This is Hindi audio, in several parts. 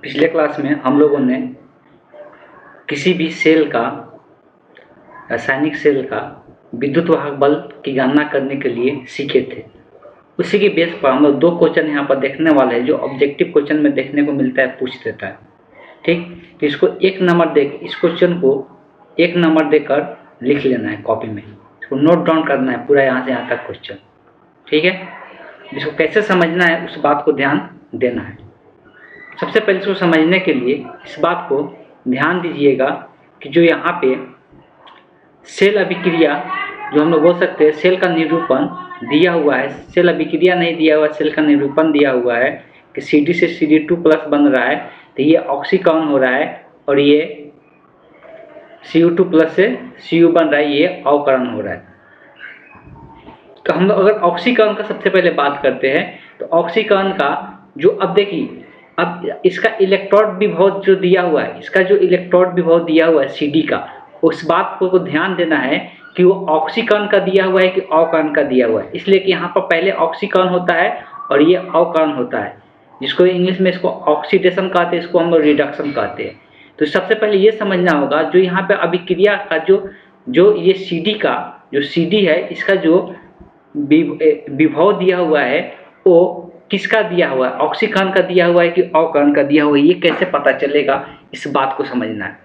पिछले क्लास में हम लोगों ने किसी भी सेल का, रासायनिक सेल का विद्युत वाहक बल की गणना करने के लिए सीखे थे। उसी के बेस पर हम लोग दो क्वेश्चन यहाँ पर देखने वाले हैं जो ऑब्जेक्टिव क्वेश्चन में देखने को मिलता है, पूछ देता है। ठीक, तो इसको एक नंबर दे, इस क्वेश्चन को एक नंबर देकर लिख लेना है कॉपी में, इसको नोट डाउन करना है पूरा यहाँ से यहाँ तक क्वेश्चन। ठीक है, इसको कैसे समझना है उस बात को ध्यान देना है। सबसे पहले इसको समझने के लिए इस बात को ध्यान दीजिएगा कि जो यहाँ पे सेल अभिक्रिया, जो हम लोग बोल सकते हैं सेल का निरूपण दिया हुआ है, सेल अभिक्रिया नहीं दिया हुआ, सेल का निरूपण दिया हुआ है कि Cd से Cd2+ बन रहा है, तो ये ऑक्सीकरण हो रहा है और ये Cu2+ से Cu बन रहा है, ये अवकरण हो रहा है। तो हम लोग अगर ऑक्सीकरण का सबसे पहले बात करते हैं तो ऑक्सीकरण का जो, अब देखिए, अब इसका इलेक्ट्रॉन विभव जो दिया हुआ है, इसका जो इलेक्ट्रॉन विभव दिया हुआ है Cd का, उस बात को ध्यान देना है कि वो ऑक्सीकरण का दिया हुआ है कि अवकरण का दिया हुआ है। इसलिए कि यहाँ पर पहले ऑक्सीकरण होता है और ये अवकरण होता है, जिसको इंग्लिश में इसको ऑक्सीडेशन कहते हैं, इसको हम लोग रिडक्शन कहते हैं। तो सबसे पहले ये समझना होगा जो यहाँ पे अभिक्रिया का जो ये Cd का जो Cd है, इसका जो विभव दिया हुआ है वो किसका दिया हुआ है, ऑक्सीकरण का दिया हुआ है कि अवकरण का दिया हुआ है, ये कैसे पता चलेगा, इस बात को समझना है।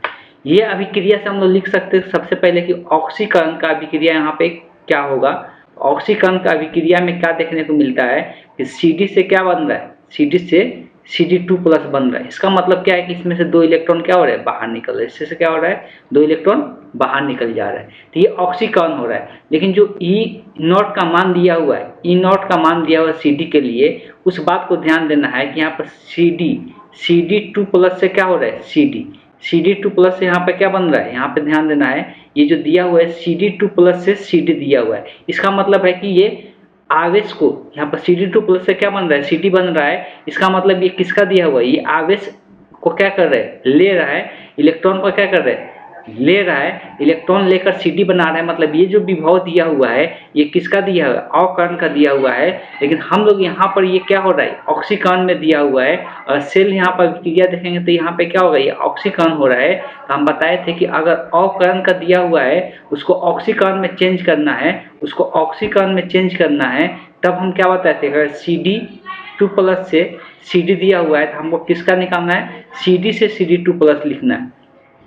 ये अभिक्रिया से हम लोग लिख सकते हैं सबसे पहले कि ऑक्सीकरण का अभिक्रिया यहाँ पे क्या होगा। ऑक्सीकरण का अभिक्रिया में क्या देखने को मिलता है कि Cd से क्या बन रहा है, Cd से Cd2+ बन रहा है। इसका मतलब क्या है कि इसमें से 2 इलेक्ट्रॉन क्या हो रहा है, बाहर निकल रहा है। इससे क्या हो रहा है, 2 इलेक्ट्रॉन बाहर निकल जा रहा है, तो ये ऑक्सीकरण हो रहा है। लेकिन जो E0 का मान दिया हुआ है, E0 का मान दिया हुआ है Cd के लिए, उस बात को ध्यान देना है कि यहाँ पर Cd2+ से क्या हो रहा है, Cd2+ से यहाँ पे क्या बन रहा है, यहाँ पे ध्यान देना है, ये जो दिया हुआ है Cd2+ से Cd दिया हुआ है। इसका मतलब है कि ये आवेश को, यहाँ पर Cd2+ से क्या बन रहा है, Cd बन रहा है। इसका मतलब ये किसका दिया हुआ है, ये आवेश को क्या कर रहा है, ले रहा है, इलेक्ट्रॉन को क्या कर रहा है, ले रहा है, इलेक्ट्रॉन लेकर Cd बना रहा है। मतलब ये जो विभव दिया हुआ है ये किसका दिया हुआ है, अवकरण का दिया हुआ है। लेकिन हम लोग यहाँ पर ये क्या हो रहा है, ऑक्सीकरण में दिया हुआ है। और सेल यहाँ पर क्रिया देखेंगे तो यहाँ पे क्या होगा, ये ऑक्सीकरण हो रहा है। तो हम बताए थे कि अगर अवकरण का दिया हुआ है उसको ऑक्सीकरण में चेंज करना है, उसको ऑक्सीकरण में चेंज करना है, तब हम क्या बताए थे, अगर Cd2+ से Cd दिया हुआ है तो हमको किसका निकालना है, Cd से Cd2+ लिखना है।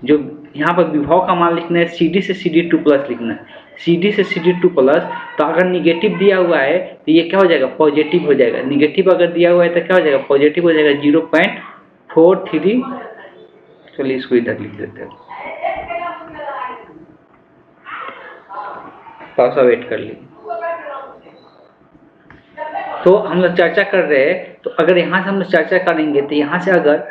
जो यहाँ पर विभव का मान लिखना है, Cd से Cd2+ लिखना है, Cd से Cd2+। तो अगर निगेटिव दिया हुआ है तो ये क्या हो जाएगा, पॉजिटिव हो जाएगा। निगेटिव अगर दिया हुआ है तो क्या हो जाएगा, पॉजिटिव हो जाएगा, 0.43। चलिए इसको इधर लिख देते हैं, थोड़ा सा वेट कर लीजिए। तो हम लोग चर्चा कर रहे हैं, तो अगर यहाँ से हम लोग चर्चा करेंगे तो यहाँ से अगर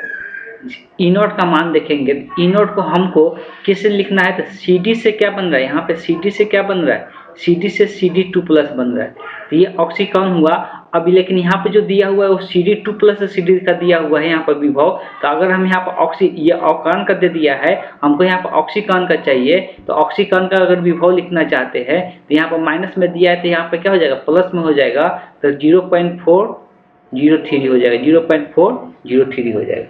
E0 का मान देखेंगे, E0 को हमको किससे लिखना है, तो Cd से क्या बन रहा है, यहाँ पे Cd से क्या बन रहा है, Cd से Cd2+ बन रहा है, तो ये ऑक्सीकरण हुआ। अभी लेकिन यहाँ पे जो दिया हुआ है वो Cd2+ से Cd का दिया हुआ है यहाँ पर विभव। तो अगर हम यहाँ पर ये अवकरण का दे दिया है, हमको यहाँ पर ऑक्सीकरण का चाहिए, तो ऑक्सीकरण का अगर विभव लिखना चाहते हैं तो यहाँ पर माइनस में दिया है तो यहाँ पर क्या हो जाएगा, प्लस में हो जाएगा, तो 0.403 हो जाएगा, 0.403 हो जाएगा।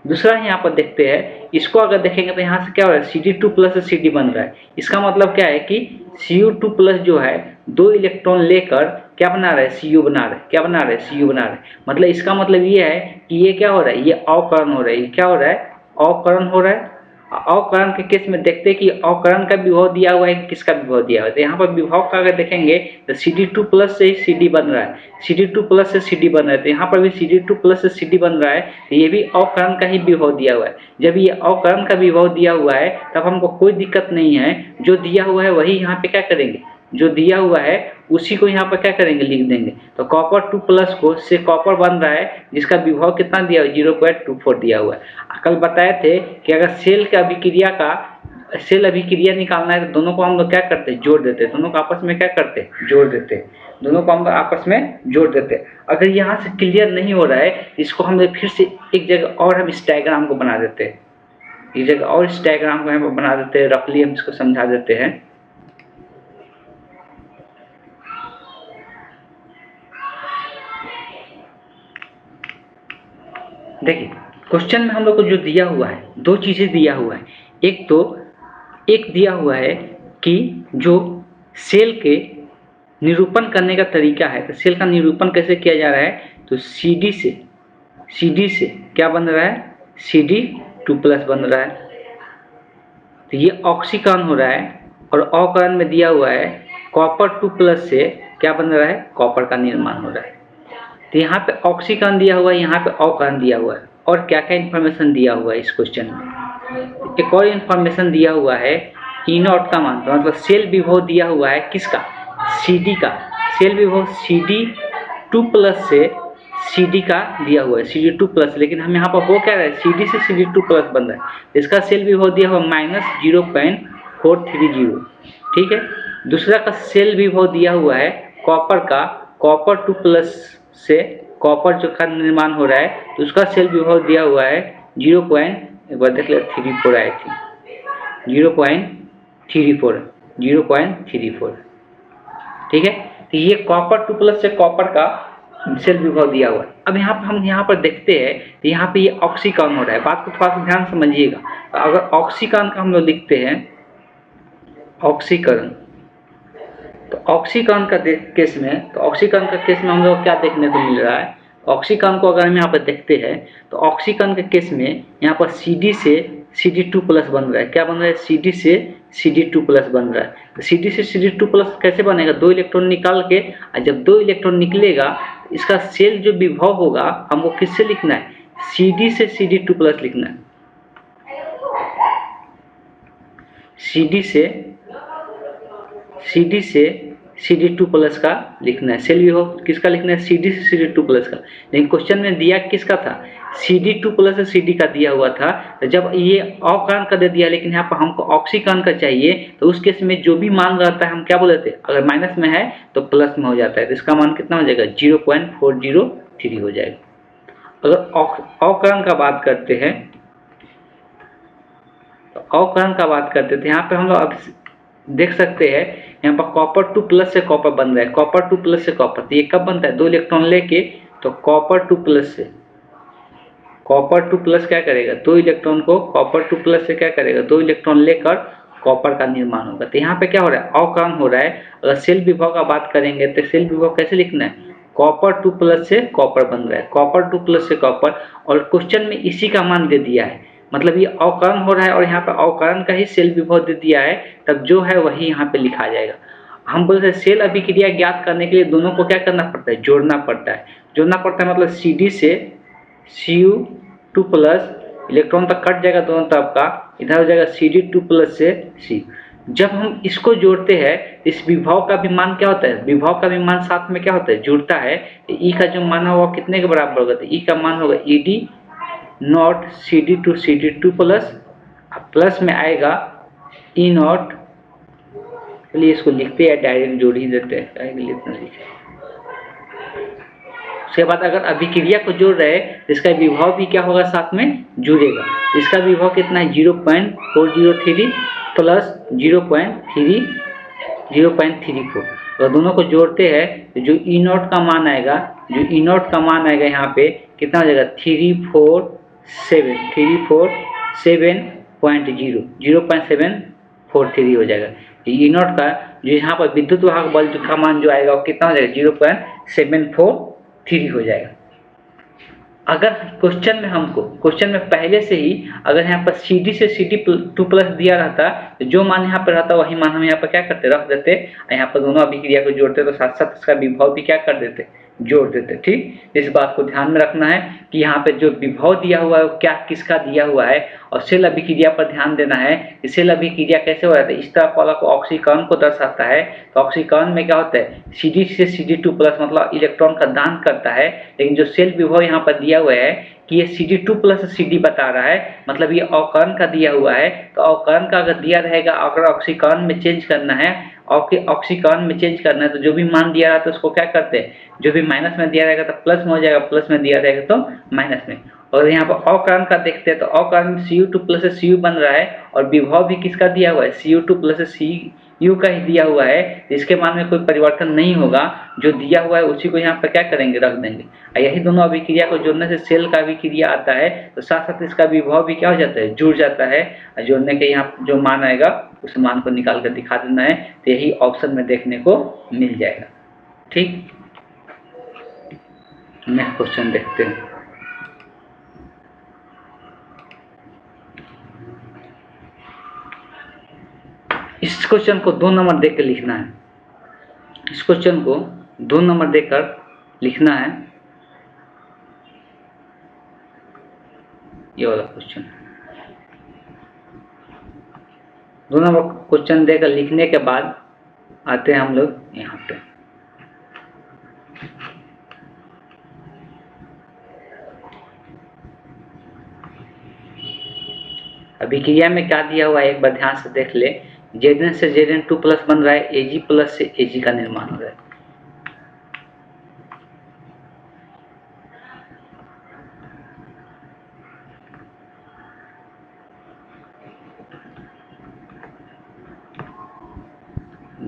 दूसरा यहाँ पर देखते हैं, इसको अगर देखेंगे तो यहाँ से क्या हो रहा है, Cd2+ से Cd बन रहा है। इसका मतलब क्या है कि Cu2+ जो है 2 इलेक्ट्रॉन लेकर क्या बना रहा है, Cu बना रहा है, क्या बना रहा है, Cu बना रहा है। मतलब इसका मतलब ये है कि ये क्या हो रहा है, ये अवकरण हो रहा है। ये क्या हो रहा है, अवकरण हो रहा है। अवकरण के केस में देखते हैं कि अवकरण का विभव दिया हुआ है कि किसका विभव दिया हुआ है। तो यहाँ पर विभव का अगर देखेंगे तो Cd2+ से ही Cd बन रहा है, Cd2+ से Cd बन रहा है, तो यहाँ पर भी Cd2+ से Cd बन रहा है, तो ये भी अवकरण का ही विभव दिया हुआ है। जब ये अवकरण का विभव दिया हुआ है तब हमको कोई दिक्कत नहीं है, जो दिया हुआ है वही यहाँ पे क्या करेंगे, जो दिया हुआ है उसी को यहाँ पर क्या करेंगे, लिख देंगे। तो Copper2+ को से कॉपर बन रहा है जिसका विभव कितना दिया हुआ है, 0.24 दिया हुआ है। कल बताए थे कि अगर सेल अभिक्रिया निकालना है तो दोनों को हम लोग क्या करते हैं, जोड़ देते हैं। दोनों को आपस में क्या करते हैं, जोड़ देते हैं। दोनों को हम लोग आपस में जोड़ देते हैं। अगर यहाँ से क्लियर नहीं हो रहा है इसको हम लोग फिर से एक जगह और हम इस डायग्राम को बना देते हैं, एक जगह और इस डायग्राम को हम बना देते हैं, रफली हम इसको समझा देते हैं। देखिए क्वेश्चन में हम लोग को जो दिया हुआ है, दो चीज़ें दिया हुआ है। एक दिया हुआ है कि जो सेल के निरूपण करने का तरीका है, तो सेल का निरूपण कैसे किया जा रहा है, तो CD से क्या बन रहा है, CD2+ बन रहा है। तो ये ऑक्सीकरण हो रहा है, और अकरण में दिया हुआ है कॉपर 2+ से क्या बन रहा है, कॉपर का निर्माण हो रहा है। तो यहाँ पे ऑक्सीकरण दिया हुआ है, यहाँ पे अकरण दिया हुआ है। और क्या क्या इन्फॉर्मेशन दिया हुआ है इस क्वेश्चन में, एक और इन्फॉर्मेशन दिया हुआ है E0 का मान, तो मतलब सेल विभव दिया हुआ है किसका, CD का। सेल विभव CD2+ से CD का दिया हुआ है, CD2+, लेकिन हम यहाँ पर हो क्या रहा है, CD से CD2+ बन रहा है। इसका सेल विभव दिया हुआ -0.430। ठीक है। दूसरा का सेल विभव दिया हुआ है कॉपर का, कॉपर 2+ से कॉपर जो का निर्माण हो रहा है, तो उसका सेल विभव दिया हुआ है 0.34 आई थी, 0.34। ठीक है। तो ये कॉपर 2+ से कॉपर का सेल विभव दिया हुआ है। अब हम यहाँ पर देखते हैं, तो यहाँ पे ये ऑक्सीकरण हो रहा है। बात को थोड़ा सा ध्यान समझिएगा। तो अगर ऑक्सीकरण का हम लोग लिखते हैं, ऑक्सीकरण, तो ऑक्सीकरण का केस में, हम लोग क्या देखने को मिल रहा है, ऑक्सीकरण को अगर हम यहाँ पर देखते हैं, तो ऑक्सीकरण के केस में यहाँ पर CD से CD2+ बन रहा है। क्या बन रहा है, CD से CD2+ बन रहा है। तो CD से CD2+ कैसे बनेगा, 2 इलेक्ट्रॉन निकाल के, और जब 2 इलेक्ट्रॉन निकलेगा, इसका सेल जो विभव होगा हमको किससे लिखना है, CD से CD2+ लिखना है। CD से CD2+ का लिखना है। सेल विभव किसका लिखना है, CD से CD2+ का। लेकिन क्वेश्चन में दिया किसका था, CD2+ से CD का दिया हुआ था। तो जब ये अकरण का दे दिया, लेकिन यहाँ पर हमको ऑक्सीकरण का चाहिए, तो उस केस में जो भी मान रहता है हम क्या बोल देते हैं, अगर माइनस में है तो प्लस में हो जाता है। तो इसका मान कितना हो जाएगा, 0.403 हो जाएगा। अगर अकरण का बात करते हैं, तो अकरण का बात करते थे, यहाँ पे हम लोग देख सकते हैं, यहाँ पर कॉपर 2+ से कॉपर बन रहा है, कॉपर 2+ से कॉपर। तो ये कब बनता है, 2 इलेक्ट्रॉन लेके, तो कॉपर 2+ से, कॉपर 2+ क्या करेगा, 2 इलेक्ट्रॉन को कॉपर 2+ से क्या करेगा, 2 इलेक्ट्रॉन लेकर कॉपर का निर्माण होगा। तो यहाँ पे क्या हो रहा है, अकरण हो रहा है। अगर सेल विभव का बात करेंगे, तो सेल विभव कैसे लिखना है, कॉपर 2+ से कॉपर बन रहा है, कॉपर 2+ से कॉपर। और क्वेश्चन में इसी का मान दे दिया है, मतलब ये अकरण हो रहा है, और यहाँ पे अकरण का ही सेल विभव दे दिया है, तब जो है वही यहाँ पे लिखा जाएगा। हम बोलते हैं सेल अभिक्रिया ज्ञात करने के लिए दोनों को क्या करना पड़ता है, जोड़ना पड़ता है। मतलब CD से Cu2+, इलेक्ट्रॉन तक कट जाएगा दोनों तरफ का, इधर हो जाएगा CD2+ से C। जब हम इसको जोड़ते हैं, इस विभव का भी मान क्या होता है, विभव का भी मान साथ में क्या होता है, जुड़ता है। E का जो मान होगा कितने के बराबर होगा, तो E का मान होगा ED0 CD to CD2+, plus में आएगा E0। चलिए इसको लिखते हैं, डायरेक्ट जोड़ ही देते हैं। उसके बाद अगर अभिक्रिया को जोड़ रहे हैं, तो इसका विभव भी क्या होगा, साथ में जुड़ेगा। इसका विभव कितना है, 0.403 प्लस 0.34। तो दोनों को जोड़ते हैं, तो जो E0 का मान आएगा, यहाँ पे कितना हो जाएगा, 0.743 हो जाएगा। E0 का जो यहाँ पर विद्युत वाहक बल का मान जो आएगा वो कितना हो जाएगा, 0.743 हो जाएगा। अगर क्वेश्चन में पहले से ही अगर यहाँ पर CD से CD2+ दिया रहता, तो जो मान यहाँ पर रहता वही मान हम यहाँ पर क्या करते, रख देते। यहाँ पर दोनों अभिक्रिया को जोड़ते, तो साथ साथ इसका विभव भी क्या कर देते, जोड़ देते। ठीक, इस बात को ध्यान में रखना है कि यहाँ पे जो विभव दिया हुआ है वो क्या किसका दिया हुआ है, और सेल अभिक्रिया पर ध्यान देना है कि सेल अभिक्रिया कैसे हो रहा है। इस तरह वाला को ऑक्सीकरण को दर्शाता है। तो ऑक्सीकरण में क्या होता है, CD से CD2+ मतलब इलेक्ट्रॉन का दान करता है, लेकिन जो सेल विभव यहाँ पर दिया हुआ है कि ये CD2+ CD बता रहा है, मतलब ये अकरण का दिया हुआ है। तो अकरण का अगर दिया रहेगा, अगर ऑक्सीकरण में चेंज करना है, तो जो भी मान दिया रहा तो उसको क्या करते हैं, जो भी माइनस में दिया रहेगा तो प्लस में हो जाएगा, प्लस में दिया रहेगा तो माइनस में। और यहाँ पर अकरण का देखते हैं, तो अकरण में Cu2+ से Cu बन रहा है, और विभव भी किसका दिया हुआ है, Cu2+ से u का ही दिया हुआ है, इसके मान में कोई परिवर्तन नहीं होगा, जो दिया हुआ है उसी को यहाँ पर क्या करेंगे, रख देंगे। और यही दोनों अभिक्रिया को जोड़ने से सेल का अभिक्रिया आता है, तो साथ साथ इसका विभव भी क्या हो जाता है, जुड़ जाता है। और जोड़ने के यहाँ जो मान आएगा उस मान को निकाल कर दिखा देना है, तो यही ऑप्शन में देखने को मिल जाएगा। ठीक, नेक्स्ट क्वेश्चन देखते हैं। इस क्वेश्चन को 2 नंबर देकर लिखना है। इस क्वेश्चन को 2 नंबर देकर लिखना है, ये वाला क्वेश्चन। 2 नंबर क्वेश्चन देकर लिखने के बाद आते हैं हम लोग यहाँ पे। अभिक्रिया में क्या दिया हुआ है एक बार ध्यान से देख ले। Zn से Zn2 प्लस बन रहा है, Ag प्लस से Ag का निर्माण हो रहा है।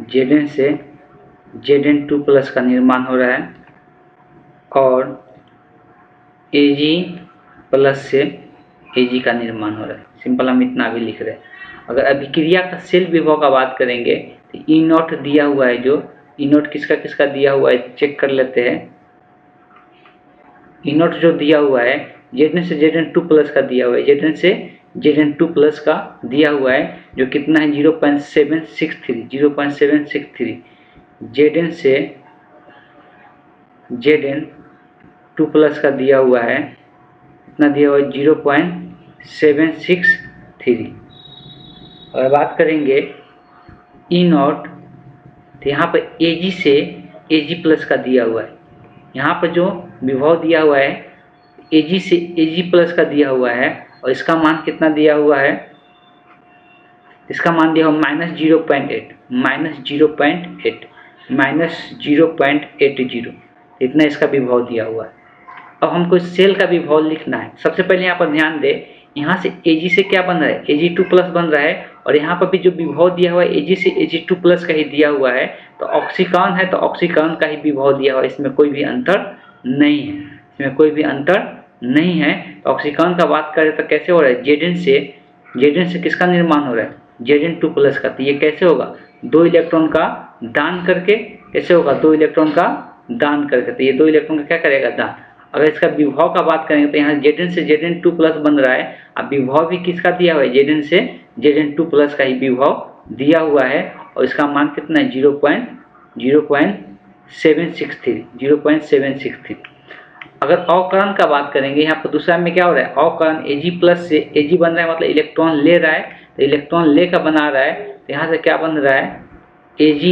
Zn से Zn2 प्लस का निर्माण हो रहा है और Ag प्लस से Ag का निर्माण हो रहा है। सिंपल हम इतना भी लिख रहे हैं। अगर अभिक्रिया का सेल विभव का बात करेंगे तो ई नॉट दिया हुआ है, जो ई नॉट किसका किसका दिया हुआ है चेक कर लेते हैं। ई नॉट जो दिया हुआ है Zn से Zn2 प्लस का दिया हुआ है, Zn से Zn2 प्लस का दिया हुआ है जो कितना है 0.763, 0.763। Zn से Zn2 प्लस का दिया हुआ है, कितना दिया हुआ है 0.763। और बात करेंगे ई नॉट, तो यहाँ पर Ag से Ag प्लस का दिया हुआ है। यहाँ पर जो विभव दिया हुआ है Ag से Ag प्लस का दिया हुआ है और इसका मान कितना दिया हुआ है, इसका मान दिया हुआ -0.8, -0.80, इतना इसका विभव दिया हुआ है। अब हमको सेल का विभव लिखना है। सबसे पहले यहाँ पर ध्यान दे, यहाँ से Ag से क्या बन रहा है, Ag2 प्लस बन रहा है और यहाँ पर भी जो विभव दिया हुआ है Ag से Ag2 प्लस का ही दिया हुआ है। तो ऑक्सीकरण है तो ऑक्सीकरण का ही विभव दिया हुआ है, इसमें कोई भी अंतर नहीं है, इसमें कोई भी अंतर नहीं है। तो ऑक्सीकरण का बात करें तो कैसे हो रहा है, Zn से किसका निर्माण हो रहा है, Zn2 प्लस का। तो ये कैसे होगा, 2 इलेक्ट्रॉन का दान करके, कैसे होगा 2 इलेक्ट्रॉन का दान करके। तो ये 2 इलेक्ट्रॉन का क्या करेगा, दान। अगर इसका विभव का बात करेंगे तो यहाँ Zn से Zn2 प्लस बन रहा है। अब विभव भी किसका दिया हुआ है, Zn से Zn2 प्लस का ही विभव दिया हुआ है और इसका मान कितना है 0.763। अगर अवकरण का बात करेंगे, यहाँ पर दूसरा में क्या हो रहा है, अवकरण Ag प्लस से Ag बन रहा है, मतलब इलेक्ट्रॉन ले रहा है, तो इलेक्ट्रॉन ले का बना रहा है। तो यहाँ से क्या बन रहा है, Ag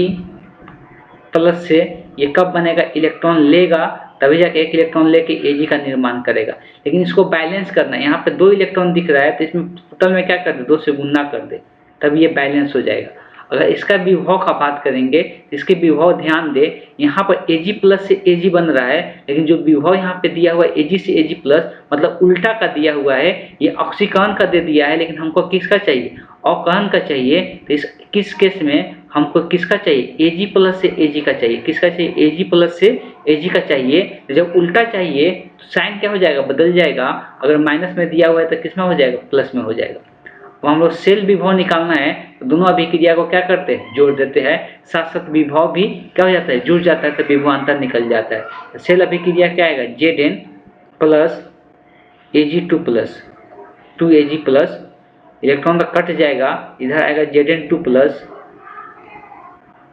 प्लस से ये कब बनेगा, इलेक्ट्रॉन लेगा तभी जाके एक इलेक्ट्रॉन लेके Ag का निर्माण करेगा। लेकिन इसको बैलेंस करना है, यहाँ पे 2 इलेक्ट्रॉन दिख रहा है तो इसमें टोटल में क्या कर दे, 2 से गुना कर दे, तब ये बैलेंस हो जाएगा। अगर इसका विभव का बात करेंगे तो इसके विभव ध्यान दे, यहाँ पर Ag प्लस से Ag बन रहा है, लेकिन जो विभव यहाँ पे दिया हुआ है Ag से Ag प्लस, मतलब उल्टा का दिया हुआ है, ये ऑक्सीकरण का दे दिया है। लेकिन हमको किसका चाहिए, अवकरण का चाहिए। तो इस किस केस में हमको किसका चाहिए, Ag प्लस से Ag का चाहिए। किसका चाहिए, Ag प्लस से Ag का चाहिए। जब उल्टा चाहिए तो साइन क्या हो जाएगा, बदल जाएगा। अगर माइनस में दिया हुआ है तो किस में हो जाएगा, प्लस में हो जाएगा। तो हम लोग सेल विभव निकालना है तो दोनों अभिक्रिया को क्या करते हैं, जोड़ देते हैं। साथ साथ विभव भी क्या हो जाता है, जुड़ जाता है, तो विभवांतर निकल जाता है। तो सेल अभिक्रिया क्या आएगा, Zn plus Ag2 plus 2Ag plus, electron का कट जाएगा, इधर आएगा Zn2 प्लस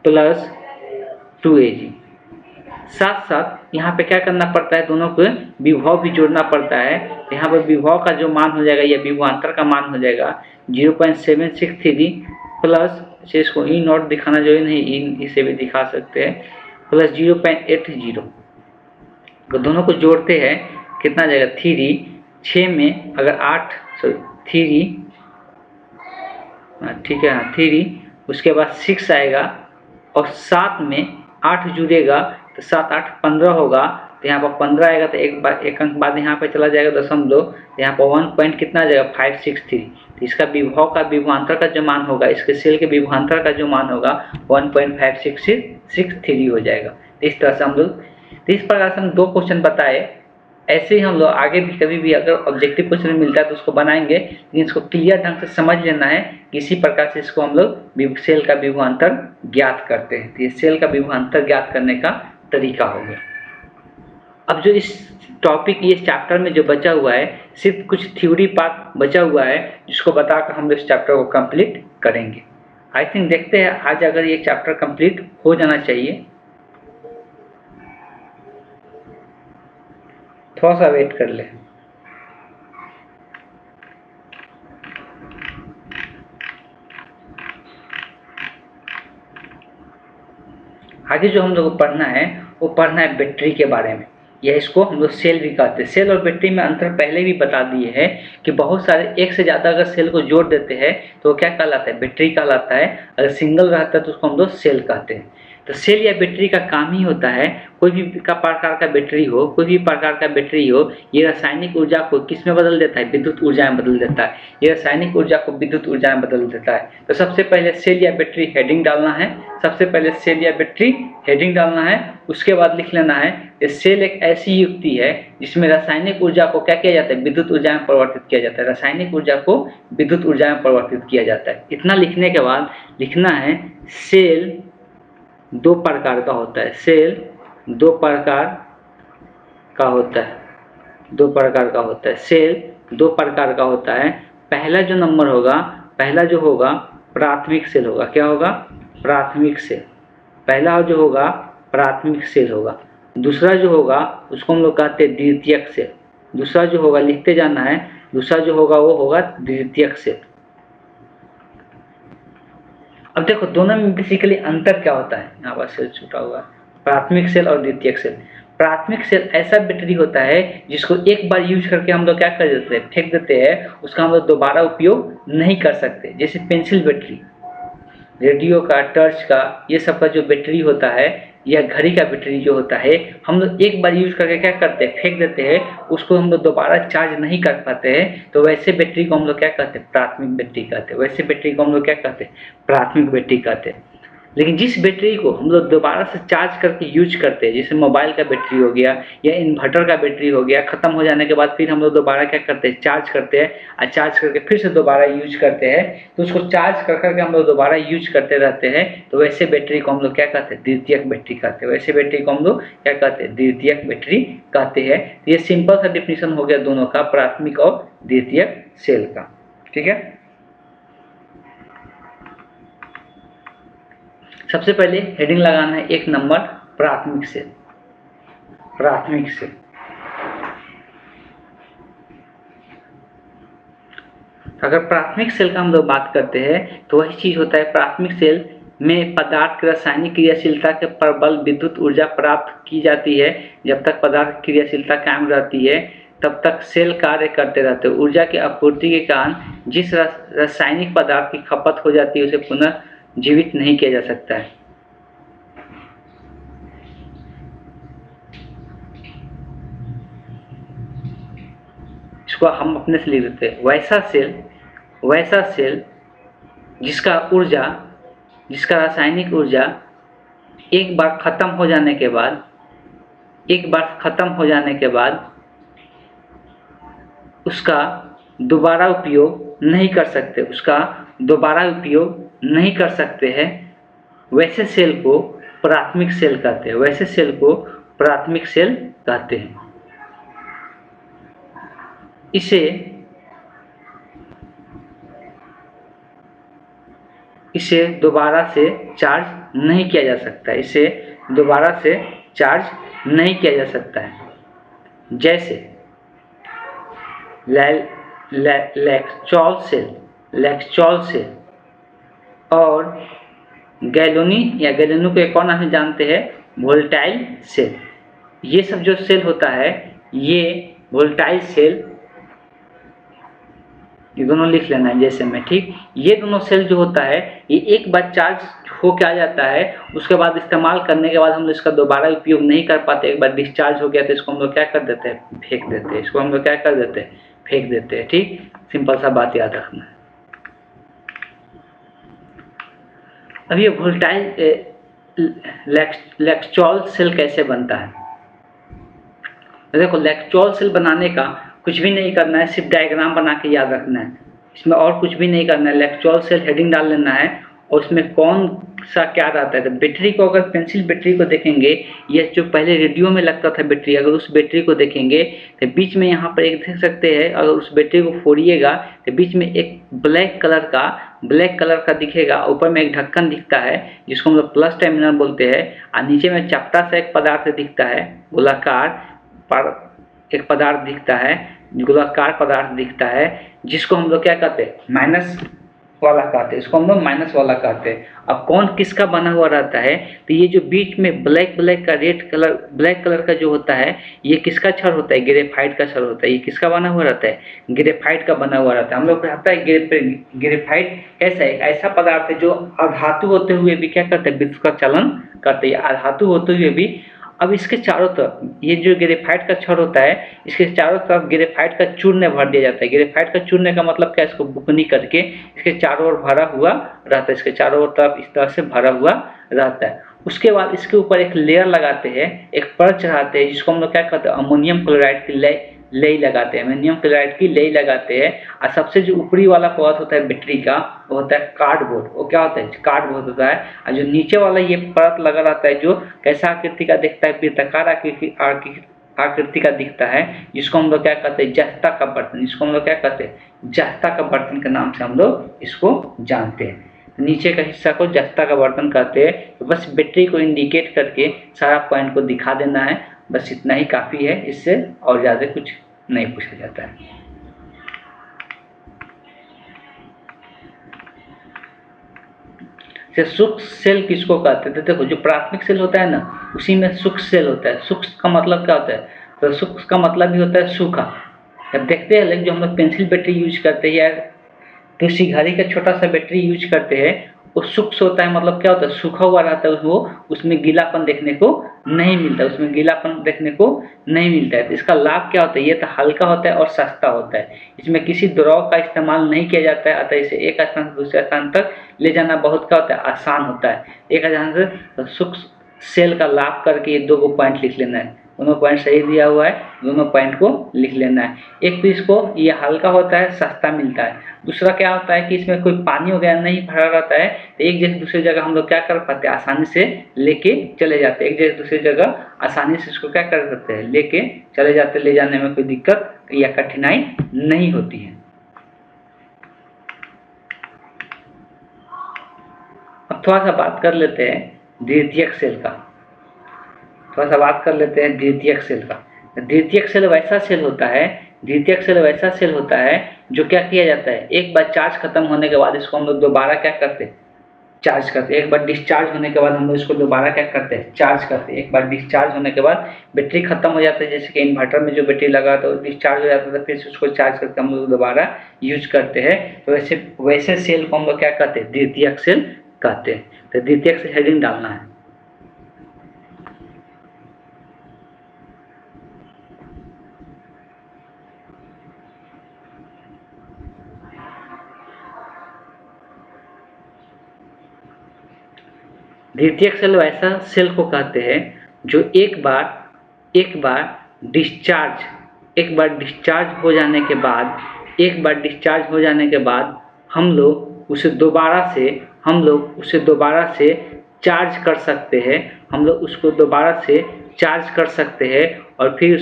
2Ag। साथ साथ यहाँ पे क्या करना पड़ता है, दोनों को विभव भी जोड़ना पड़ता है। तो यहाँ पर विभव का जो मान हो जाएगा, या विभवांतर का मान हो जाएगा 0.763 प्लस, इसको ई नॉट दिखाना जो नहीं, इसे भी दिखा सकते हैं, प्लस 0.80। तो दोनों को जोड़ते हैं कितना जाएगा, 3, 6 में अगर 8, 3, ठीक है, 3, उसके बाद 6 आएगा और 7 में 8 जुड़ेगा तो 7 8 15 होगा। तो यहाँ पर 15 आएगा, तो एक अंक बाद यहाँ पे चला जाएगा दशमलव, तो यहाँ पर 1 पॉइंट कितना आ जाएगा 563। तो इसका विभव का विभवांतर का जो मान होगा, इसके सेल के विभवांतर का जो मान होगा 1.5663 हो जाएगा। तो इस तरह से हम लोग, तो इस प्रकार से हम 2 क्वेश्चन बताए। ऐसे ही हम लोग आगे भी कभी भी अगर ऑब्जेक्टिव क्वेश्चन मिलता है तो उसको बनाएंगे, लेकिन इसको क्लियर ढंग से समझ लेना है। किसी प्रकार से इसको हम लोग सेल का विभवांतर ज्ञात करते हैं। तो ये सेल का विभवांतर ज्ञात करने का तरीका हो गया। अब जो इस टॉपिक, ये चैप्टर में जो बचा हुआ है, सिर्फ कुछ थ्योरी पार्ट बचा हुआ है, जिसको बताकर हम लोग इस चैप्टर को कंप्लीट करेंगे। आई थिंक देखते हैं आज अगर ये चैप्टर कंप्लीट हो जाना चाहिए। थोड़ा सा वेट कर ले। आगे जो हम लोग को पढ़ना है वो पढ़ना है बैटरी के बारे में, या इसको हम लोग सेल भी कहते हैं। सेल और बैटरी में अंतर पहले भी बता दिए हैं कि बहुत सारे एक से ज़्यादा अगर सेल को जोड़ देते हैं तो वो क्या कहलाता है, बैटरी कहलाता है। अगर सिंगल रहता है तो उसको हम लोग सेल कहते हैं। तो सेल या बैटरी का काम ही होता है, कोई भी प्रकार का बैटरी हो, कोई भी प्रकार का बैटरी हो, ये रासायनिक ऊर्जा को किस में बदल देता है, विद्युत ऊर्जा में बदल देता है। ये रासायनिक ऊर्जा को विद्युत ऊर्जा में बदल देता है। तो सबसे पहले सेल या बैटरी हेडिंग डालना है, सबसे पहले सेल या बैटरी हेडिंग डालना है। उसके बाद लिख लेना है कि सेल एक ऐसी युक्ति है जिसमें रासायनिक ऊर्जा को क्या किया जाता है, विद्युत ऊर्जा में परिवर्तित किया जाता है। रासायनिक ऊर्जा को विद्युत ऊर्जा में परिवर्तित किया जाता है। इतना लिखने के बाद लिखना है सेल 2 प्रकार का होता है। सेल 2 प्रकार का होता है, 2 प्रकार का होता है। सेल 2 प्रकार का होता है। पहला जो नंबर होगा, पहला जो होगा प्राथमिक सेल होगा। क्या होगा, प्राथमिक सेल। पहला जो होगा प्राथमिक सेल होगा। दूसरा जो होगा उसको हम लोग कहते हैं द्वितीयक सेल। दूसरा जो होगा, लिखते जाना है, दूसरा जो होगा वो होगा द्वितीयक सेल। अब देखो दोनों में बेसिकली अंतर क्या होता है। यहाँ पर सेल छूटा हुआ है, प्राथमिक सेल और द्वितीयक सेल। प्राथमिक सेल ऐसा बैटरी होता है जिसको एक बार यूज करके हम लोग क्या कर देते हैं, फेंक देते हैं। उसका हम लोग दोबारा उपयोग नहीं कर सकते। जैसे पेंसिल बैटरी, रेडियो का, टर्च का, ये सब का जो बैटरी होता है, या घड़ी का बैटरी जो होता है, हम लोग एक बार यूज करके क्या करते हैं, फेंक देते हैं। उसको हम लोग दोबारा चार्ज नहीं कर पाते हैं। तो वैसे बैटरी को हम लोग क्या कहते हैं, प्राथमिक बैटरी कहते हैं। वैसे बैटरी को हम लोग क्या कहते हैं, प्राथमिक बैटरी कहते हैं। लेकिन जिस बैटरी को हम लोग दोबारा से चार्ज करके यूज करते हैं, जैसे मोबाइल का बैटरी हो गया या इन्वर्टर का बैटरी हो गया, खत्म हो जाने के बाद फिर हम लोग दोबारा क्या करते हैं, चार्ज करते हैं, और चार्ज करके फिर से दोबारा यूज करते हैं। तो उसको चार्ज कर करके हम लोग दोबारा यूज करते रहते हैं। तो वैसे बैटरी को हम लोग क्या कहते हैं, द्वितीयक बैटरी कहते हैं। वैसे बैटरी को हम लोग क्या कहते हैं, द्वितीयक बैटरी कहते हैं। ये सिंपल सा डिफिनेशन हो गया दोनों का, प्राथमिक और द्वितीयक सेल का। ठीक है, सबसे पहले हेडिंग लगाना है 1 नंबर प्राथमिक सेल। प्राथमिक सेल, अगर प्राथमिक सेल का हम लोग बात करते हैं तो वही चीज होता है। प्राथमिक सेल में पदार्थ की रासायनिक क्रियाशीलता के प्रबल विद्युत ऊर्जा प्राप्त की जाती है। जब तक पदार्थ की क्रियाशीलता कायम रहती है तब तक सेल कार्य करते रहते हैं। ऊर्जा की आपूर्ति के कारण जिस रासायनिक पदार्थ की खपत हो जाती है उसे पुनः जीवित नहीं किया जा सकता है। इसको हम अपने से लिख देते हैं, वैसा सेल जिसका रासायनिक ऊर्जा एक बार खत्म हो जाने के बाद उसका दोबारा उपयोग नहीं कर सकते हैं। वैसे सेल को प्राथमिक सेल कहते हैं। इसे दोबारा से चार्ज नहीं किया जा सकता है। जैसे लैक्चॉल सेल और गैलेनो को एक और नाम से जानते हैं, वोल्टाइल सेल। ये सब जो सेल होता है, ये वोल्टाइल सेल, ये दोनों लिख लेना है जैसे में, ठीक। ये दोनों सेल जो होता है, ये एक बार चार्ज हो क्या जाता है, उसके बाद इस्तेमाल करने के बाद हम लोग इसका दोबारा उपयोग नहीं कर पाते, एक बार डिस्चार्ज हो गया तो इसको हम लोग क्या कर देते हैं, फेंक देते हैं, इसको हम लोग क्या कर देते हैं, फेंक देते हैं। ठीक, सिंपल सा बात याद रखना। अब ये वोल्टाइल लैक्चोल सेल कैसे बनता है, देखो लैक्चोल सेल बनाने का कुछ भी नहीं करना है, सिर्फ डायग्राम बना के याद रखना है, इसमें और कुछ भी नहीं करना है। लैक्चोल सेल हेडिंग डाल लेना है और उसमें कौन सा क्या रहता है। तो बैटरी को, अगर पेंसिल बैटरी को देखेंगे, ये जो पहले रेडियो में लगता था बैटरी, अगर उस बैटरी को देखेंगे तो बीच में यहाँ पर एक देख सकते हैं, अगर उस बैटरी को फोड़िएगा तो बीच में एक ब्लैक कलर का दिखेगा, ऊपर में एक ढक्कन दिखता है जिसको हम लोग प्लस टर्मिनल बोलते हैं, और नीचे में चपटा सा एक पदार्थ दिखता है, गोलाकार एक पदार्थ दिखता है, गोलाकार पदार्थ दिखता है, जिसको हम लोग क्या कहते हैं, माइनस वाला कहते हैं, इसको हम लोग माइनस वाला कहते हैं। अब कौन किसका बना हुआ रहता है, तो ये जो बीच में ब्लैक का ब्लैक कलर का जो होता है, ये किसका छड़ होता है, ग्रेफाइट का छड़ होता है। ये किसका बना हुआ रहता है, ग्रेफाइट का बना हुआ रहता है। हम लोग कहता है ग्रेफाइट कैसा है, ऐसा पदार्थ है जो अधातु होते हुए भी क्या करते हैं, विद्युत का चलन करते हैं, अधातु होते हुए भी। अब इसके चारों तरफ ये जो ग्रेफाइट का छड़ होता है, इसके चारों तरफ ग्रेफाइट का चूर्ण भर दिया जाता है। ग्रेफाइट का चूर्ण का मतलब क्या, इसको बुकनी करके इसके चारों ओर भरा हुआ रहता है, इसके चारों ओर तरफ इस तरह से भरा हुआ रहता है। उसके बाद इसके ऊपर एक लेयर लगाते हैं, एक परत चढ़ाते हैं, जिसको हम लोग क्या कहते हैं, अमोनियम क्लोराइड की लेई लगाते हैं, अमोनियम क्लोराइड की लेई लगाते हैं। और सबसे जो ऊपरी वाला परत होता है बैटरी का, वो होता है कार्डबोर्ड। वो क्या होता है, कार्डबोर्ड होता है। और जो नीचे वाला ये परत लगा रहता है, जो कैसा आकृति का दिखता है, वृत्ताकार आकृति का दिखता है, जिसको हम लोग क्या कहते हैं, जस्ता का बर्तन, जिसको हम लोग क्या कहते हैं, जस्ता का बर्तन के नाम से हम लोग इसको जानते हैं। नीचे का हिस्सा को जस्ता का बर्तन कहते हैं। तो बस बैटरी को इंडिकेट करके सारा पॉइंट को दिखा देना है, बस इतना ही काफ़ी है, इससे और ज़्यादा कुछ नहीं पूछा जाता है। सूक्ष्म सेल किसको कहते हैं, तो देखो जो प्राथमिक सेल होता है ना, उसी में सूक्ष्म सेल होता है। सूक्ष्म का मतलब क्या होता है, तो सूक्ष्म का मतलब भी होता है सूखा। अब देखते हैं, लेकिन जो हम लोग पेंसिल बैटरी यूज करते हैं या किसी घड़ी का छोटा सा बैटरी यूज करते हैं, वो सूक्ष्म होता है, मतलब क्या होता है, सूखा हुआ रहता है, वो उसमें गीलापन देखने को नहीं मिलता, उसमें गीलापन देखने को नहीं मिलता है। तो इसका लाभ क्या होता है, ये तो हल्का होता है और सस्ता होता है, इसमें किसी द्रव का इस्तेमाल नहीं किया जाता है, अतः इसे एक स्थान से दूसरे स्थान तक ले जाना बहुत क्या होता है, आसान होता है। एक स्थान से सूक्ष्म सेल का लाभ करके ये दो पॉइंट लिख लेना है, दोनों पॉइंट सही दिया हुआ है, दोनों पॉइंट को लिख लेना है। एक तो इसको ये हल्का होता है, सस्ता मिलता है। दूसरा क्या होता है कि इसमें कोई पानी वगैरह नहीं भरा रहता है, तो एक जगह दूसरी जगह हम लोग क्या कर पाते हैं, आसानी से लेके चले जाते हैं। एक जगह दूसरी जगह आसानी से इसको क्या कर सकते हैं, लेके चले जाते, ले जाने में कोई दिक्कत या कठिनाई नहीं होती है। अब थोड़ा सा बात कर लेते हैं द्वितीयक सेल का, थोड़ा सा बात कर लेते हैं द्वितीयक सेल का। द्वितीयक सेल वैसा सेल होता है, द्वितीयक सेल वैसा सेल होता है जो क्या किया जाता है, एक बार चार्ज खत्म होने के बाद इसको हम लोग दोबारा क्या करते हैं, चार्ज करते हैं। एक बार डिस्चार्ज होने के बाद हम लोग इसको दोबारा क्या करते हैं, चार्ज करते हैं। एक बार डिस्चार्ज होने के बाद बैटरी खत्म हो जाता है, जैसे कि इन्वर्टर में जो बैटरी लगा तो डिस्चार्ज हो जाता है, फिर से उसको चार्ज करके हम लोग दोबारा यूज करते हैं। तो वैसे सेल को हम लोग क्या कहते हैं, द्वितीयक सेल कहते हैं। तो द्वितीयक से हेडिंग डालना है। द्वितीयक सेल वैसा सेल को कहते हैं जो एक बार डिस्चार्ज हो जाने के बाद हम लोग उसे दोबारा से चार्ज कर सकते हैं, हम लोग उसको दोबारा से चार्ज कर सकते हैं और फिर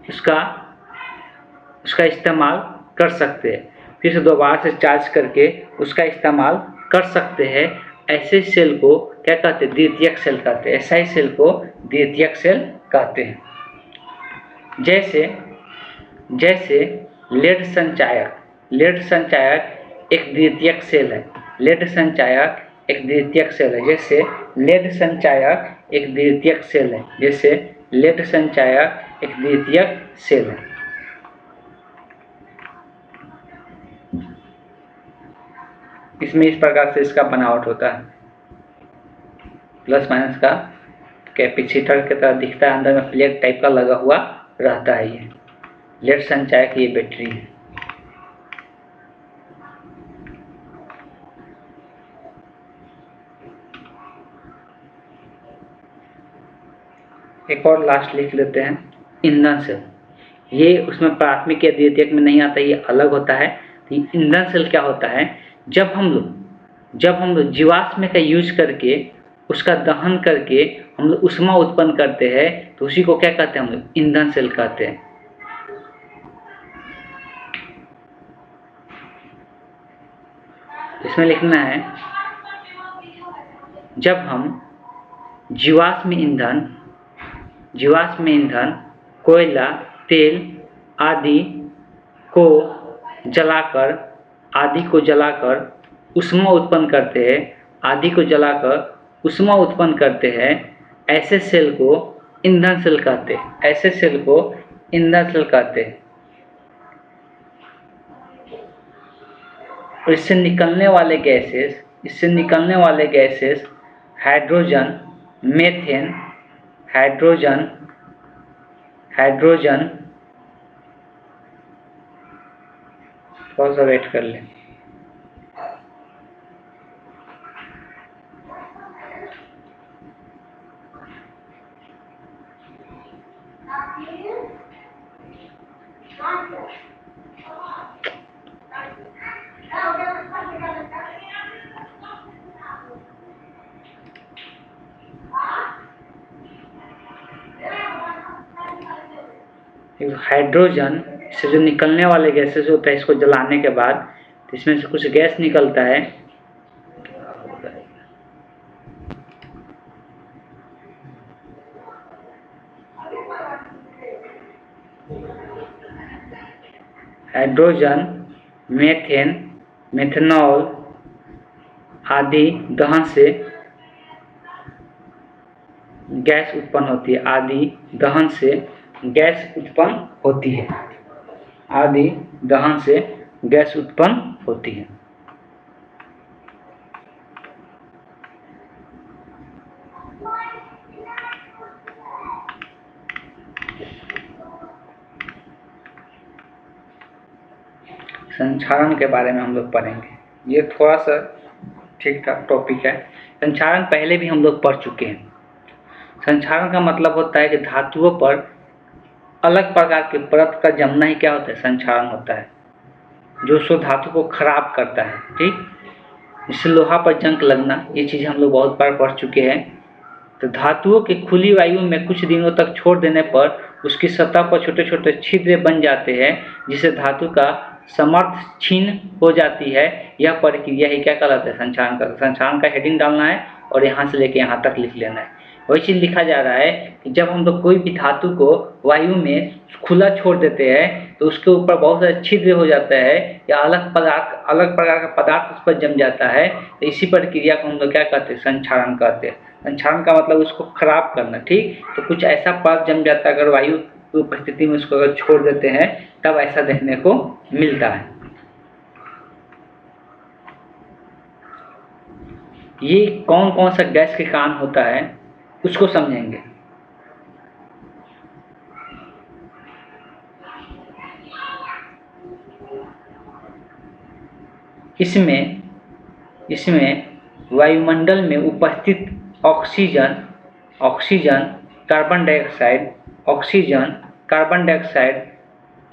उसका इस्तेमाल कर सकते हैं, फिर से दोबारा से चार्ज करके उसका इस्तेमाल कर सकते हैं। ऐसे सेल को क्या कहते हैं, द्वितीयक सेल कहते हैं। ऐसा ही सेल को द्वितीयक सेल कहते हैं। जैसे लेड संचायक एक द्वितीयक सेल है, लेड संचायक एक द्वितीयक सेल है। जैसे लेड संचायक एक द्वितीयक सेल है, जैसे लेड संचायक एक द्वितीयक सेल है। इसमें इस प्रकार से इसका बनावट होता है, प्लस माइनस का कैपेसिटर की तरह दिखता है, अंदर में प्लेट टाइप का लगा हुआ रहता है। ये लेड संचायक, ये बैटरी है। एक और लास्ट लिख लेते हैं, ईंधन सेल। ये उसमें प्राथमिक या द्वितीयक में नहीं आता, ये अलग होता है। तो ईंधन सेल क्या होता है, जब हम लोग जीवाश्म का यूज करके उसका दहन करके हम लोग ऊष्मा उत्पन्न करते हैं, तो उसी को क्या कहते हैं हम लोग, ईंधन सेल कहते हैं। इसमें लिखना है, जब हम जीवाश्म ईंधन, कोयला, तेल आदि को जलाकर ऊष्मा उत्पन्न करते हैं, ऐसे सेल को ईंधन सेल कहते हैं। और इससे निकलने वाले गैसेस हाइड्रोजन, मीथेन, थोड़ा सा वेट कर लें। हाइड्रोजन से जो निकलने वाले गैसेस होता है, इसको जलाने के बाद तो इसमें से कुछ गैस निकलता है, हाइड्रोजन, मीथेन, मेथनॉल आदि दहन से गैस उत्पन्न होती है, संक्षारण के बारे में हम लोग पढ़ेंगे। ये थोड़ा सा ठीक ठाक टॉपिक है। संक्षारण पहले भी हम लोग पढ़ चुके हैं। संक्षारण का मतलब होता है कि धातुओं पर अलग प्रकार के परत का जमना ही क्या होता है, संक्षारण होता है, जो सो धातु को खराब करता है। ठीक, जैसे लोहा पर जंग लगना, ये चीज़ हम लोग बहुत बार पढ़ चुके हैं। तो धातुओं की खुली वायु में कुछ दिनों तक छोड़ देने पर उसकी सतह पर छोटे छोटे छिद्र बन जाते हैं, जिससे धातु का समर्थ क्षीण हो जाती है। यह प्रक्रिया ही क्या कहलाता है, संक्षारण का। संक्षारण का हेडिंग डालना है और यहाँ से लेके यहाँ तक लिख लेना है। वही चीज़ लिखा जा रहा है कि जब हम लोग कोई भी धातु को वायु में खुला छोड़ देते हैं तो उसके ऊपर बहुत सारे छिद्र हो जाता है या अलग प्रकार का पदार्थ उस पर जम जाता है। तो इसी प्रक्रिया को हम लोग क्या कहते हैं, संक्षारण कहते हैं। संक्षारण का मतलब उसको खराब करना। ठीक, तो कुछ ऐसा पदार्थ जम जाता है, अगर वायु की उपस्थिति में उसको अगर छोड़ देते हैं तब ऐसा देखने को मिलता है। ये कौन कौन सा गैस के कारण होता है उसको समझेंगे। इसमें वायुमंडल में उपस्थित oxygen, carbon dioxide,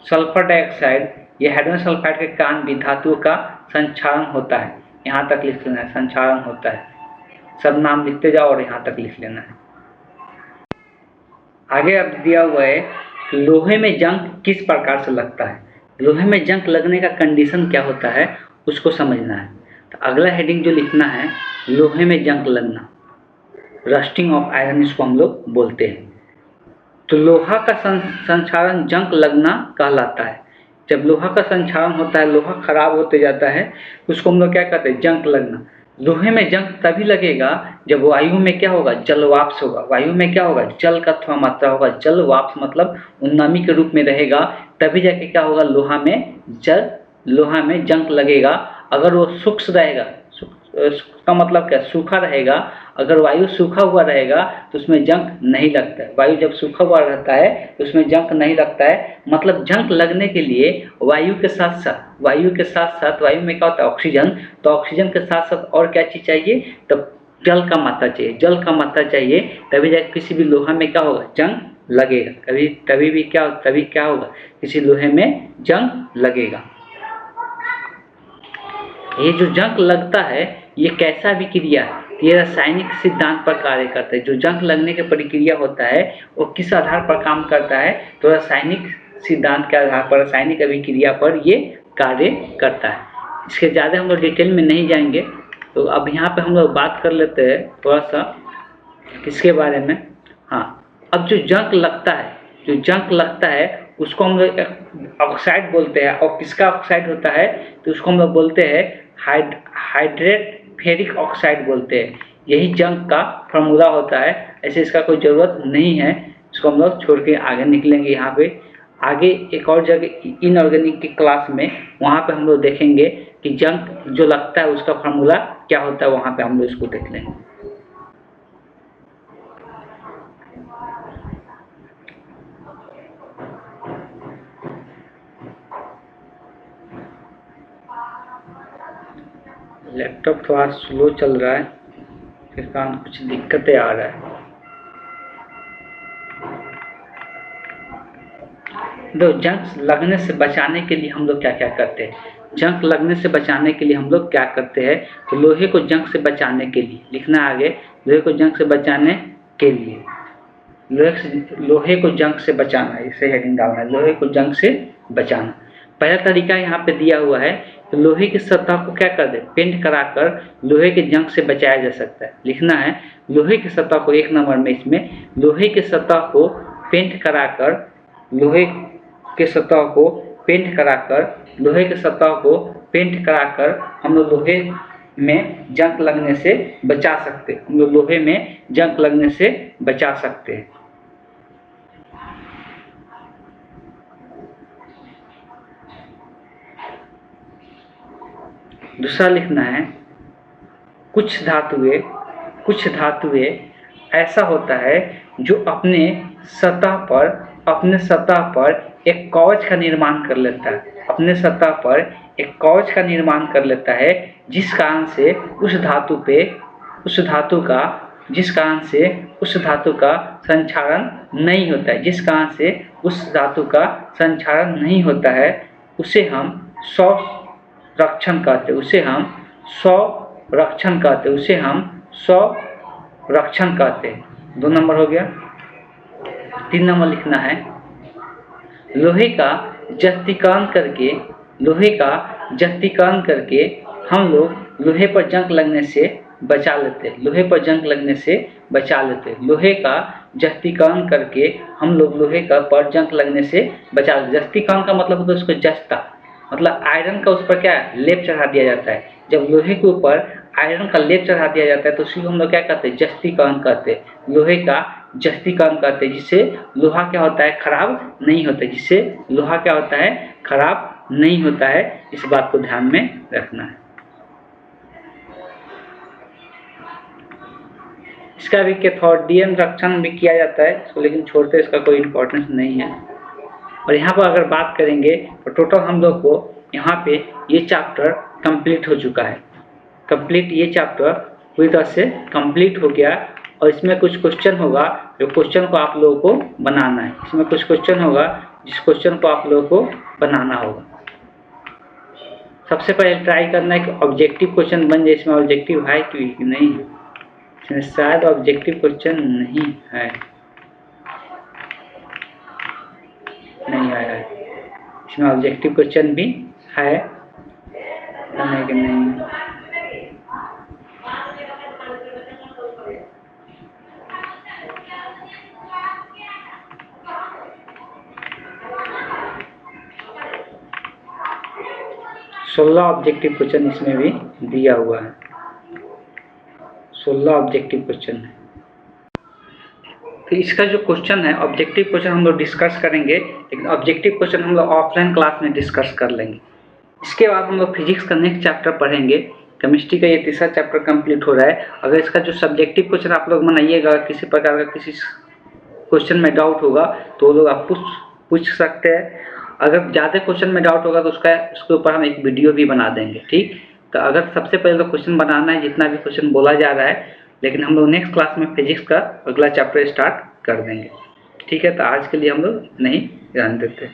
sulphur dioxide, ये हाइड्रोजन सल्फाइड के कारण भी धातुओं का संक्षारण होता है। यहाँ तक लिख लेना है, संक्षारण होता है। सब नाम लिखते जाओ और यहाँ तक लिख लेना है। आगे अब दिया हुआ है कि लोहे में जंग किस प्रकार से लगता है। लोहे में जंग लगने का कंडीशन क्या होता है उसको समझना है। तो अगला हेडिंग जो लिखना है, लोहे में जंग लगना, रस्टिंग ऑफ आयरन इसको हम लोग बोलते हैं। तो लोहा का संक्षारण जंग लगना कहलाता है। जब लोहा का संक्षारण होता है, लोहा खराब होते जाता है, उसको हम लोग क्या कहते हैं, जंग लगना। लोहे में जंग तभी लगेगा जब वायु में क्या होगा, जल वाष्प होगा। वायु में क्या होगा, जल का थोड़ा मात्रा होगा। जल वाष्प मतलब उन्नमी के रूप में रहेगा, तभी जाके क्या होगा, लोहा में जंग लगेगा। अगर वो शुष्क रहेगा, शुष्क का मतलब क्या, सूखा रहेगा, अगर वायु सूखा हुआ रहेगा तो उसमें जंग नहीं लगता है। वायु जब सूखा हुआ रहता है तो उसमें जंग नहीं लगता है। मतलब जंग लगने के लिए वायु के साथ साथ वायु में क्या होता है, ऑक्सीजन, तो ऑक्सीजन के साथ साथ और क्या चीज़ चाहिए, तो जल का मात्रा चाहिए, जल का मात्रा चाहिए, तभी जाकर किसी भी लोहा में क्या होगा, जंग लगेगा। तभी क्या होगा, किसी लोहे में जंग लगेगा। ये जो जंग लगता है ये कैसा विक्रिया है, ये रासायनिक सिद्धांत पर कार्य करता है। जो जंग लगने की प्रक्रिया होता है वो किस आधार पर काम करता है, तो रासायनिक सिद्धांत के आधार पर, रासायनिक अभिक्रिया पर ये कार्य करता है। इसके ज़्यादा हम लोग डिटेल में नहीं जाएंगे। तो अब यहाँ पे हम लोग बात कर लेते हैं थोड़ा सा किसके बारे में। हाँ, अब जो जंग लगता है उसको हम लोग ऑक्साइड बोलते हैं। और किसका ऑक्साइड होता है, तो उसको हम लोग बोलते हैं हाइड्रेट फेरिक ऑक्साइड बोलते हैं। यही जंग का फार्मूला होता है। ऐसे इसका कोई ज़रूरत नहीं है, इसको हम लोग छोड़ के आगे निकलेंगे। यहाँ पे आगे एक और जगह इनऑर्गेनिक की क्लास में, वहाँ पे हम लोग देखेंगे कि जंग जो लगता है उसका फार्मूला क्या होता है, वहाँ पे हम लोग इसको देख लेंगे। लैपटॉप थोड़ा स्लो चल रहा है, इस कारण कुछ दिक्कतें आ रहा है। तो जंग लगने से बचाने के लिए हम लोग क्या क्या करते हैं, जंग लगने से बचाने के लिए हम लोग क्या करते हैं, तो लोहे को जंग से बचाने के लिए लिखना आगे, लोहे को जंग से बचाने के लिए, लोहे को जंग से बचाना, इसे हेडिंग डालना है, लोहे को जंग से बचाना। पहला तरीका यहाँ पे दिया हुआ है, तो लोहे की सतह को क्या कर दे, पेंट कराकर लोहे के जंग से बचाया जा सकता है। लिखना है लोहे की सतह को, एक नंबर में इसमें लोहे की सतह को पेंट कराकर, लोहे के सतह को पेंट कराकर हम लोग लोहे में जंग लगने से बचा सकते हैं। हम लोग लोहे में जंग लगने से बचा सकते हैं। दूसरा लिखना है कुछ धातुएं ऐसा होता है जो अपने सतह पर एक कवच का निर्माण कर लेता है, अपने सतह पर एक कवच का निर्माण कर लेता है, जिस कारण से उस धातु का संक्षारण नहीं होता है, उसे हम संरक्षण कहते हैं। 2 नंबर हो गया। 3 नंबर लिखना है लोहे का जस्तीकरण करके हम लोग लोहे पर जंग लगने से बचा लेते हैं। लोहे का जस्तीकरण करके हम लोग लोहे का पर जंग लगने से बचा लेते। जस्तीकरण का मतलब होता है उसको जस्ता, मतलब आयरन का उस पर क्या लेप चढ़ा दिया जाता है। जब लोहे के ऊपर आयरन का लेप चढ़ा दिया जाता है तो उसी को हम लोग क्या कहते हैं, जस्तीकरण कहते हैं। लोहे का जस्तीकरण कहते हैं, जिससे लोहा क्या होता है, खराब नहीं होता है। इस बात को ध्यान में रखना है। इसका भी कैथोडियन रक्षण भी किया जाता है इसको, लेकिन छोड़ते इसका कोई इम्पोर्टेंस नहीं है। और यहाँ पर अगर बात करेंगे तो टोटल हम लोग को यहाँ पे ये चैप्टर कंप्लीट हो चुका है। ये चैप्टर पूरी तरह से कंप्लीट हो गया। और इसमें कुछ क्वेश्चन होगा, जो क्वेश्चन को आप लोगों को बनाना है। इसमें कुछ क्वेश्चन होगा जिस क्वेश्चन को आप लोगों को बनाना होगा। सबसे पहले ट्राई करना है कि ऑब्जेक्टिव क्वेश्चन बन जाए। इसमें ऑब्जेक्टिव है कि नहीं, इसमें शायद ऑब्जेक्टिव क्वेश्चन नहीं है, नहीं आया है। इसमें ऑब्जेक्टिव क्वेश्चन भी है कि नहीं, 16 ऑब्जेक्टिव क्वेश्चन इसमें भी दिया हुआ है। 16 ऑब्जेक्टिव क्वेश्चन है। तो इसका जो क्वेश्चन है, ऑब्जेक्टिव क्वेश्चन हम लोग डिस्कस करेंगे, लेकिन ऑब्जेक्टिव क्वेश्चन हम लोग ऑफलाइन क्लास में डिस्कस कर लेंगे। इसके बाद हम लोग फिजिक्स का नेक्स्ट चैप्टर पढ़ेंगे। केमिस्ट्री का ये तीसरा चैप्टर कंप्लीट हो रहा है। अगर इसका जो सब्जेक्टिव क्वेश्चन आप लोग बनाइएगा, किसी प्रकार का किसी क्वेश्चन में डाउट होगा तो वो लोग आप पूछ सकते हैं। अगर ज़्यादा क्वेश्चन में डाउट होगा तो उसके ऊपर हम एक वीडियो भी बना देंगे, ठीक। तो अगर सबसे पहले तो क्वेश्चन बनाना है, जितना भी क्वेश्चन बोला जा रहा है, लेकिन हम लोग नेक्स्ट क्लास में फिजिक्स का अगला चैप्टर स्टार्ट कर देंगे, ठीक है। तो आज के लिए हम लोग नहीं ध्यान देते।